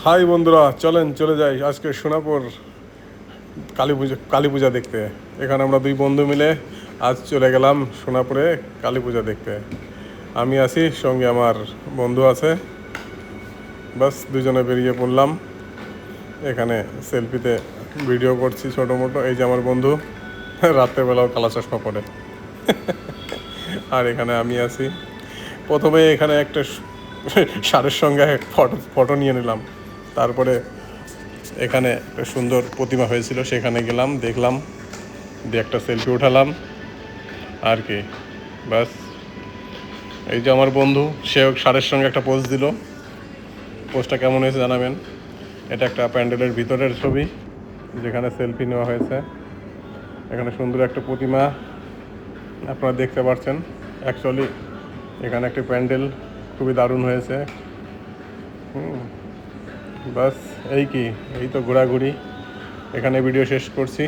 High বন্ধুরা, চলেন চলে যাই আজকে সোনাপুর কালী পূজা দেখতে। এখানে আমরা দুই বন্ধু মিলে আজ চলে গেলাম সোনাপুরে কালী পূজা দেখতে। আমি আছি, সঙ্গে আমার বন্ধু আছে। বাস দুজনে বেরিয়ে পড়লাম। এখানে সেলফিতে ভিডিও করছি ছোটো মোটো। এই যে আমার বন্ধু, রাত্রেবেলাও কালা চশমা পরে। আর এখানে আমি আছি। প্রথমে এখানে একটা ষাঁড়ের সঙ্গে ফটো ফটো নিয়ে নিলাম। তারপরে এখানে একটা সুন্দর প্রতিমা হয়েছিল, সেখানে গেলাম, দেখলাম, দিয়ে একটা সেলফি উঠালাম। আর কি, বাস। এই যে আমার বন্ধু, সেও ষাঁড়ের সঙ্গে একটা পোজ দিল। পোজটা কেমন হয়েছে জানাবেন। এটা একটা প্যান্ডেলের ভিতরের ছবি, যেখানে সেলফি নেওয়া হয়েছে। এখানে সুন্দর একটা প্রতিমা আপনারা দেখতে পাচ্ছেন। অ্যাকচুয়ালি এখানে একটা প্যান্ডেল খুবই দারুণ হয়েছে। বাস এই তো ঘোরাঘুরি। এখানে ভিডিও শেষ করছি।